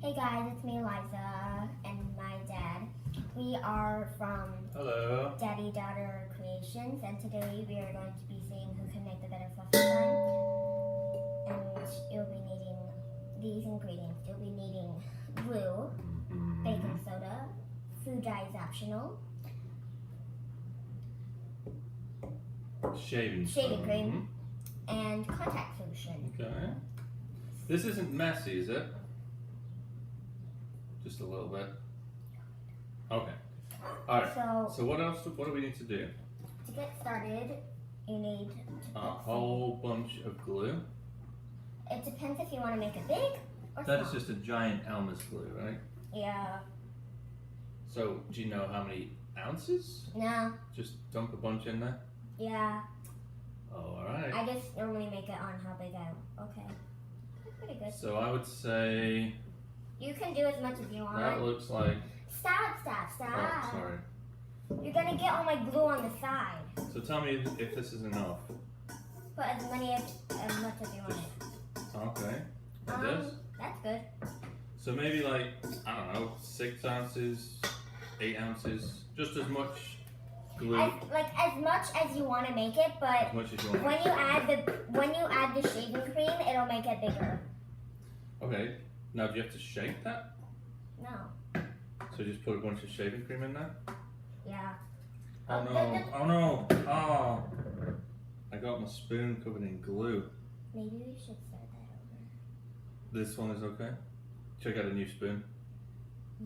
Hey guys, it's me Eliza and my dad. We are from Hello. Daddy Daughter Creations, and today we are going to be seeing who can make the better fluffy slime. And you'll be needing these ingredients. You'll be needing glue, baking soda, food dye is optional, Shaving cream, and contact solution. Okay. This isn't messy, is it? Just a little bit. Okay. Alright. So what else? What do we need to do? To get started, you need A whole bunch of glue. It depends if you want to make it big or That small. is just a giant Elmer's glue, right? Yeah. So do you know how many ounces? No. Just dump a bunch in there? Yeah. Oh, alright. I just normally make it on how big I. Okay. That's pretty good. So I would say You can do as much as you want. that looks like. Stop. Oh, sorry. You're gonna get all my glue on the side. So tell me if this is enough. Put as much as you want. Okay. Like this? That's good. So maybe like, I don't know, 6 ounces, 8 ounces, just as much glue. As much as you want to make it, but As much as you want. when you add the shaving cream, it'll make it bigger. Okay. Now do you have to shake that? No. So just put a bunch of shaving cream in there? Yeah. Oh no. Oh no. Oh. I got my spoon covered in glue. Maybe we should start that over. This one is okay? Check out a new spoon.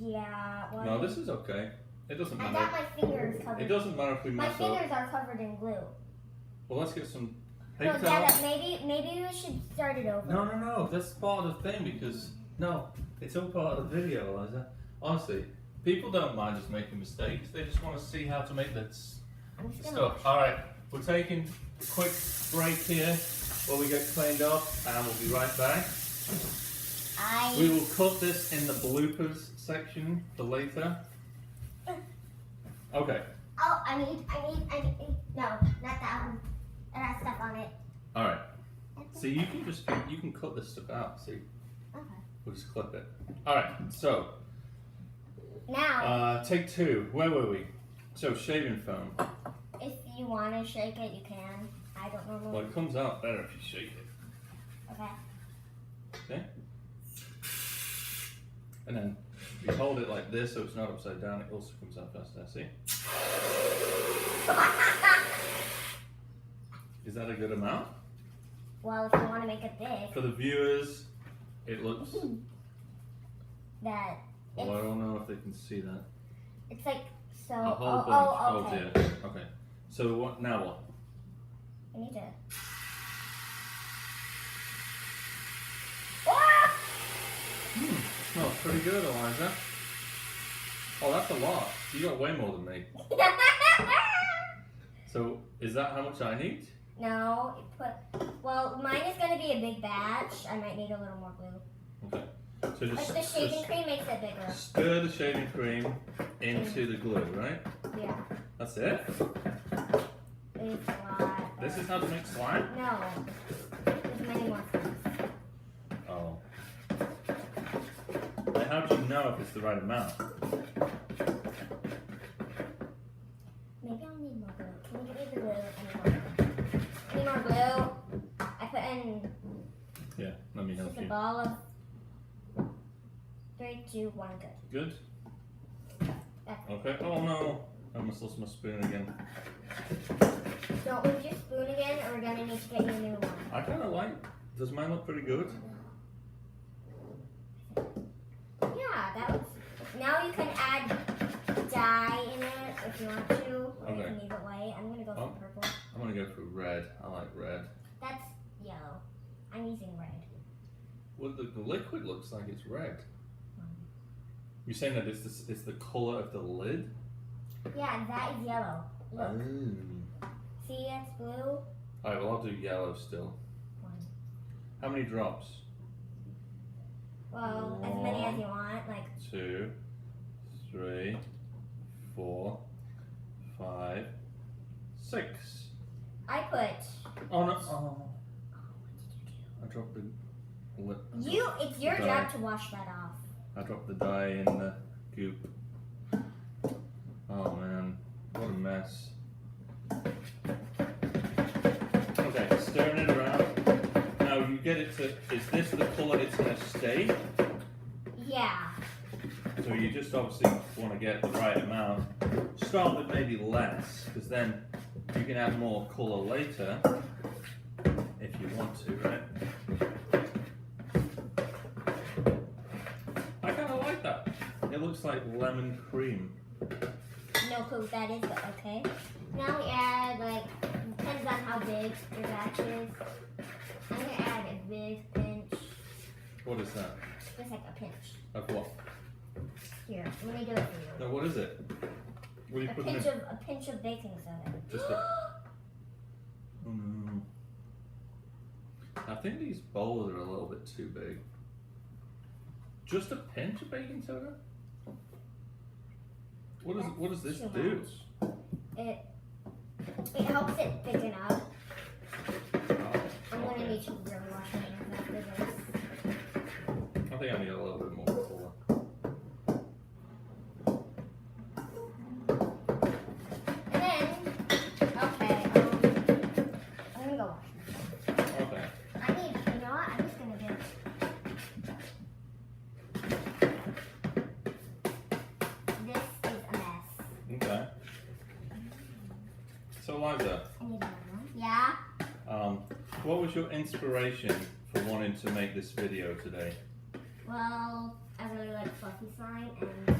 Yeah. Well, No, this is okay. It doesn't I matter. got my fingers covered. It doesn't matter if we My mess up. fingers are covered in glue. Well, let's get some No, paper towel. Dada, maybe we should start it over. No. That's part of the thing because no, it's all part of the video, Eliza. Honestly, people don't mind us making mistakes. They just want to see how to make this I'm just gonna stuff. All right, we're taking a quick break here while we get cleaned up, and we'll be right back. We will cut this in the bloopers section for later. Okay. Oh, I need. No, not that one. It has stuff on it. All right. See, you can cut this stuff out. See. Okay. We'll just clip it. All right. So. Now. Take 2. Where were we? So shaving foam. If you want to shake it, you can. I don't normally. Well, it comes out better if you shake it. Okay. Okay. And then you hold it like this so it's not upside down. It also comes out faster. See? Is that a good amount? Well, if you want to make it big. For the viewers, it looks. That. Well, I don't know if they can see that. It's like so. A whole bunch. Oh, okay. Oh dear. Okay. So what? Now what? I need to. Ah! Smells pretty good, Eliza. Oh, that's a lot. You got way more than me. So is that how much I need? No, well, mine is going to be a big batch. I might need a little more glue. Okay. So Like the shaving cream makes it bigger. Stir the shaving cream into the glue, right? Yeah. That's it? It's a lot. This is how to make slime? No. There's many more things. Oh. And how do you know if it's the right amount? Maybe I'll need more glue. Can you give me the glue? I need more glue. I put in Yeah, let me help just a you. ball of 3, 2, 1, good. Good? Okay. Oh no. I almost lost my spoon again. Don't lose your spoon again, or we're gonna need to get you a new one. I kind of like. Does mine look pretty good? Yeah, that looks. Now you can add dye in it if you want to. Or you Okay. can leave it white. I'm gonna go for purple. I'm gonna go for red. I like red. That's yellow. I'm using red. Well, the liquid looks like it's red. You're saying that it's the color of the lid? Yeah, that is yellow. Look. Oh. See, it's blue. Alright, well I'll do yellow still. 1. How many drops? Well, as many as you want. Like 2, 3, 4, 5, 6. I put. Oh no! Oh. I dropped the lip. It's your Dye. job to wash that off. I dropped the dye in the goop. Oh man, what a mess. Okay, stirring it around. Now you get it to, is this the colour it's going to stay? Yeah. So you just obviously want to get the right amount. Start with maybe less, because then you can add more colour later if you want to, right? I kind of like that. It looks like lemon cream. No clue what that is, but okay. Now we add, like, depends on how big your batch is. I'm gonna add a big pinch. What is that? Just like a pinch. Of what? Here, let me do it for you. No, what is it? What are you putting in? A pinch of baking soda. Just a... Oh no. I think these bowls are a little bit too big. Just a pinch of baking soda? What does this do? It helps it thicken up. Oh, I'm gonna okay. need to really wash my hands after this. I think I need a little bit more colour. And then, okay, I'm gonna go wash. Okay. You know what? I'm just gonna get. This is a mess. Okay. So Eliza, I need another one. Yeah? what was your inspiration for wanting to make this video today? Well, I really like fluffy slime, and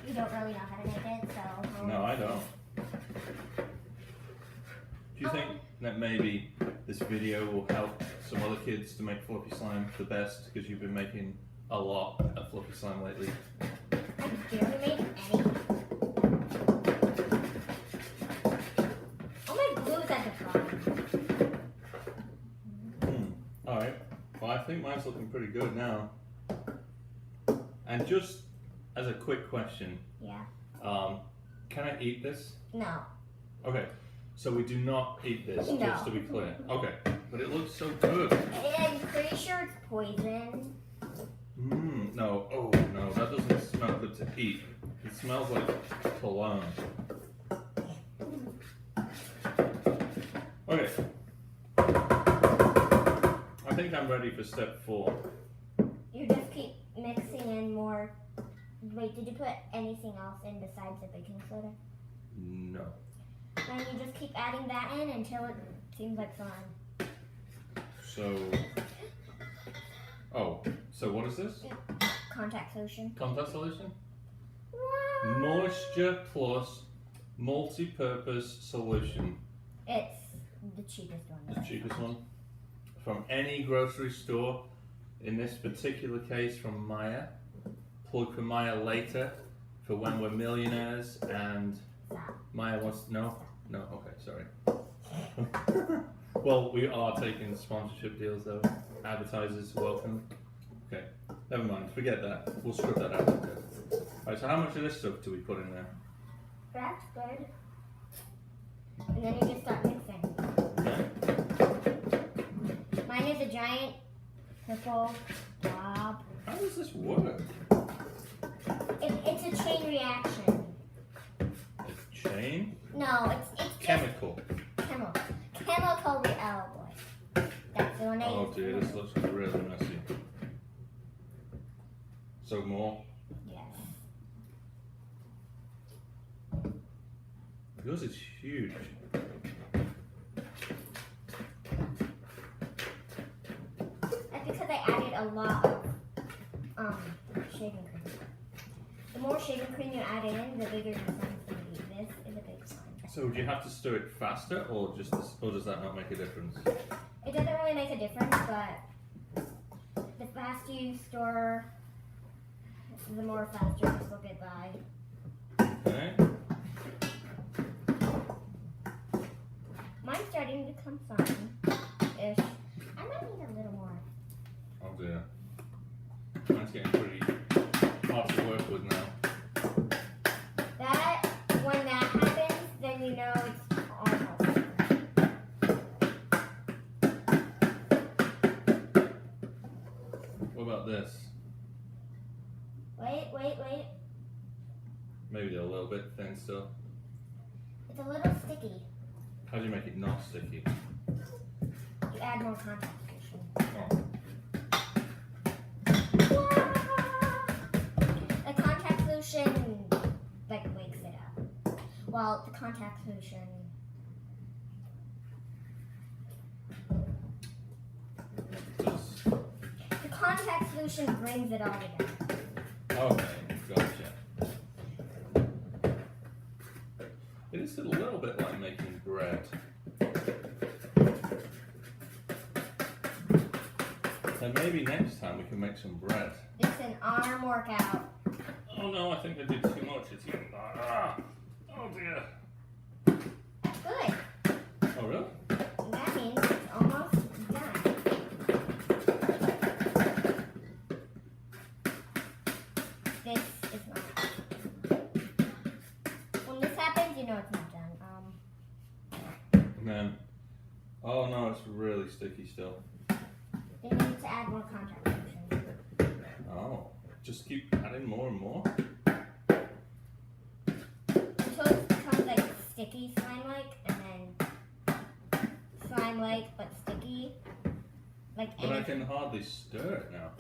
you don't really know how to make it, so. No, I don't. Do you think that maybe this video will help some other kids to make fluffy slime the best, because you've been making a lot of fluffy slime lately? I barely made any. Oh, my glue's at the bottom. Alright, well I think mine's looking pretty good now. And just as a quick question, Yeah. can I eat this? No. Okay, so we do not eat this, No. just to be clear. Okay, but it looks so good. I'm pretty sure it's poison. No, oh no, that doesn't smell good to eat. It smells like cologne. Okay. I think I'm ready for step 4. You just keep mixing in more. Wait, did you put anything else in besides the baking soda? No. Then you just keep adding that in until it seems like fun. So, so what is this? Contact solution. Contact solution? Wow. Moisture plus multi-purpose solution. It's the cheapest one. The cheapest one. From any grocery store. In this particular case, from Maya. Plug for Maya later for when we're millionaires and Stop. Maya wants no, okay, sorry. Well, we are taking sponsorship deals though. Advertisers welcome. Okay, never mind. Forget that. We'll scrub that out. Okay. Alright, so how much of this stuff do we put in there? That's good. And then you just start mixing. Okay. Mine is a giant purple blob. How does this work? It's a chain reaction. It's chain? No, it's Chemical. just chemical oh boy. That's the one I Oh use. dear, this looks really messy. So more? Yes. Yours is huge. That's because I added a lot of shaving cream. The more shaving cream you add in, the bigger the slime's going to be. This is a big slime. So do you have to stir it faster, or just this, or does that not make a difference? It doesn't really make a difference, but the faster you store, the more faster this will get by. Okay. Mine's starting to become fine-ish. I might need a little more. Oh dear. Mine's getting pretty hard to work with now. When that happens, then you know it's almost done. What about this? Wait. Maybe they're a little bit thin still. It's a little sticky. How do you make it not sticky? You add more contact solution. The contact solution like wakes it up. Well, the contact solution. Just... The contact solution brings it all together. Okay, gotcha. It is a little bit like making bread. And maybe next time we can make some bread. It's an arm workout. Oh no, I think I did too much. It's getting... Ah! Oh dear. Good. Oh really? That means it's almost done. This is not. When this happens, you know it's not done. Man. Oh no, it's really sticky still. They need to add more contact solution. Oh. Just keep adding more and more? Until it becomes like sticky slime-like, and then slime-like but sticky. Like But I can hardly stir it now.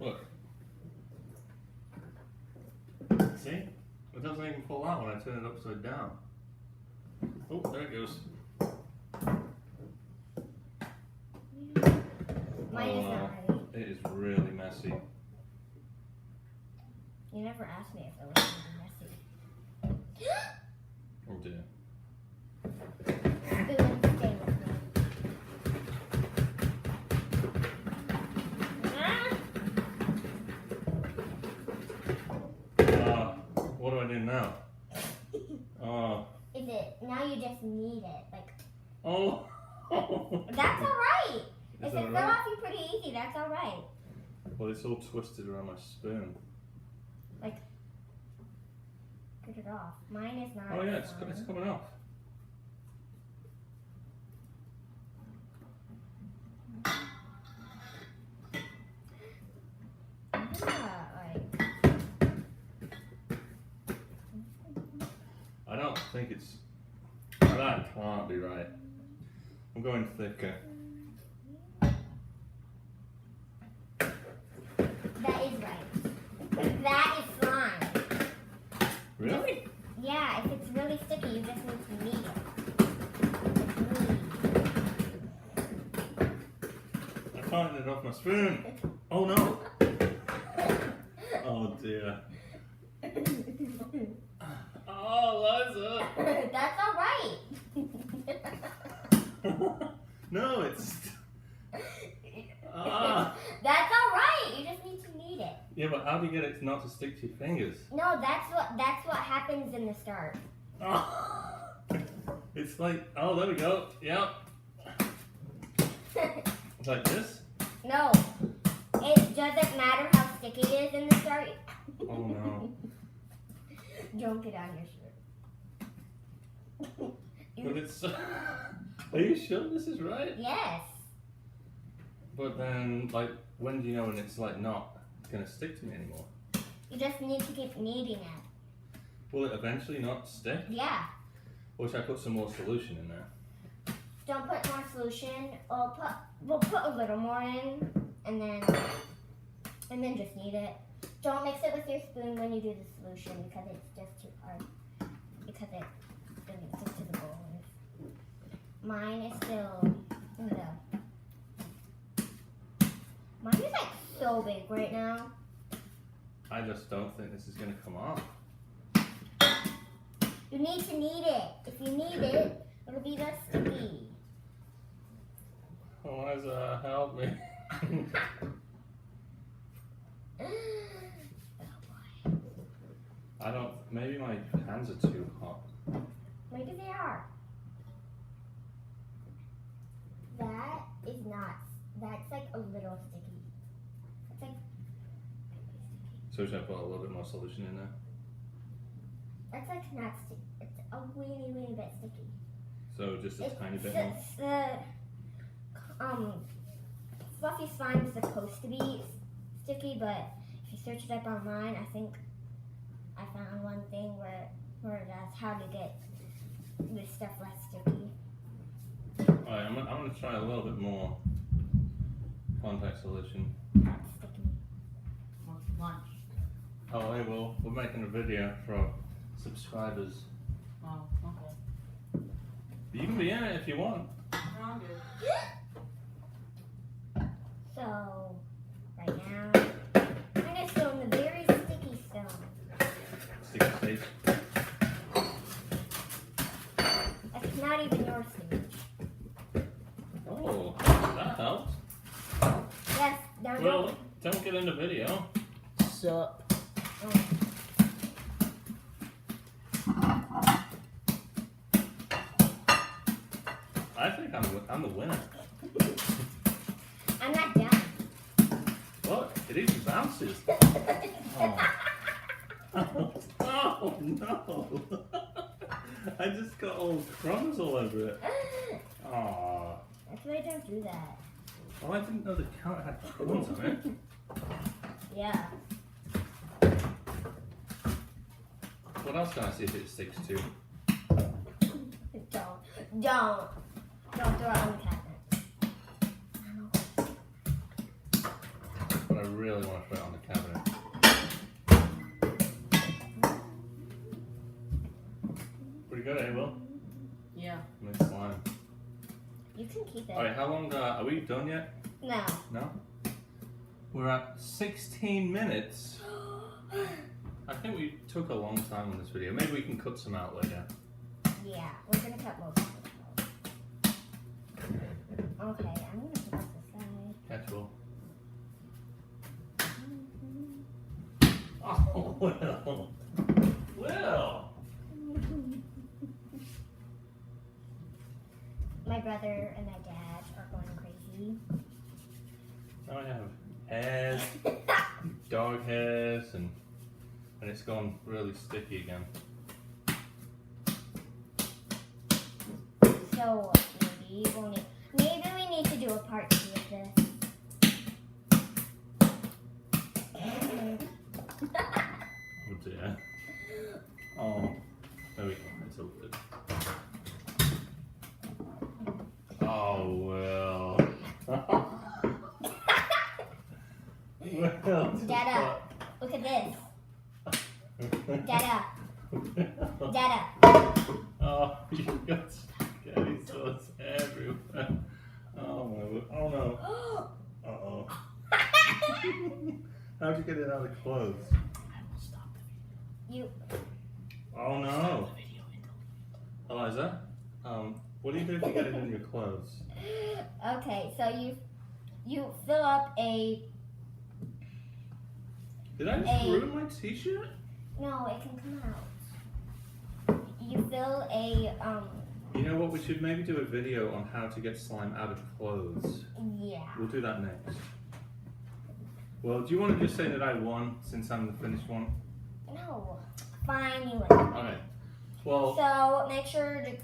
Look. See? It doesn't even pull out when I turn it upside down. Oh, there it goes. Mine is not ready. It is really messy. You never asked me if it was going to be messy. Oh dear. Spoon, stay with me. What do I do now? Is it, now you just knead it. Like, Oh! that's alright. Is If that it fell right? off you pretty easy, that's alright. Well, it's all twisted around my spoon. Like, get it off. Mine is not. Oh yeah, it's coming off. I don't think it's... That can't be right. I'm going thicker. That is right. That is slime. Really? Yeah, if it's really sticky, you just need to knead it. I can't get it off my spoon. Oh no. Oh dear. Oh, Eliza. That's alright. No, it's... That's alright. You just need to knead it. Yeah, but how do you get it not to stick to your fingers? No, that's what happens in the start. Oh. It's like, oh, there we go. Yep. It's like this? No. It doesn't matter how sticky it is in the start. Oh no. Don't get on your shirt. But it's... Are you sure this is right? Yes. But then, like, when do you know when it's like not gonna stick to me anymore? You just need to keep kneading it. Will it eventually not stick? Yeah. Or should I put some more solution in there? Don't put more solution. We'll put a little more in, and then just knead it. Don't mix it with your spoon when you do the solution because it's just too hard. Because it doesn't stick to the bowl. Mine is still in the. Mine is like so big right now. I just don't think this is gonna come off. You need to knead it. If you knead it, it'll be less sticky. Eliza, help me. I don't, maybe my hands are too hot. Maybe they are. That is not. That's like a little sticky. That's like So should I put a little bit more solution in there? that's like not sticky. It's a weeny bit sticky. So just a tiny bit the, more? the fluffy slime is supposed to be sticky, but if if you search it up online, I think I found one thing where that's how to get this stuff less sticky. Alright, I'm gonna try a little bit more contact solution. Not sticky. Well, it's lunch. Oh, hey, well, we're making a video for our subscribers. Oh, okay. You can be in it if you want. No, I'm good. So, right now, I'm gonna fill in the very sticky stuff. Sticky tape. That's not even your sewage. Oh, that helps. Yes, now Well, don't get in the video. Sup? I think I'm the winner. I'm not done. Look, it even bounces. Oh, oh no! I just got all crumbs all over it. Oh. That's why I don't do that. Oh, I didn't know the counter had crumbs on it. Yeah. What else can I see if it sticks to? Don't throw it on the cabinet. But I really want to put it on the cabinet. Pretty good, eh, Will? Yeah. Nice slime. You can keep it. Alright, how long are we done yet? No. No? We're at 16 minutes. I think we took a long time on this video. Maybe we can cut some out later. Yeah, we're gonna cut most of it out. Okay, I'm gonna put this aside. Catch Will. Oh, Will. Will. My brother and my dad are going crazy. Now I have hairs, dog hairs, and it's gone really sticky again. So maybe we need to do a part 2 of this. Oh dear. Oh, there we go. It's all good. Oh, Will. Will. Dada, look at this. Dada, Dada. Oh, you got spaghetti sauce everywhere. Oh my word. Oh no. Uh-oh. How'd you get it out of clothes? I will stop the video. Oh no. Stop the video and Eliza, what do you do if you get it in your clothes? Okay, so you fill up a. Did I just ruin my t-shirt? No, it can come out. You fill a You know what? We should maybe do a video on how to get slime out of clothes. Yeah. We'll do that next. Well, do you want to just say that I won since I'm the finished one? No. Fine, you win. Okay. Well. So make sure to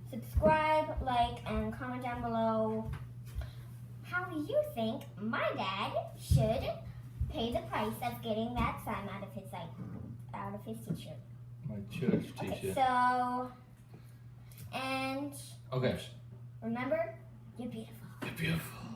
subscribe, like, and comment down below. How do you think my dad should pay the price of getting that slime out of his t-shirt? My church Okay, t-shirt. so and Okay. remember, you're beautiful. You're beautiful.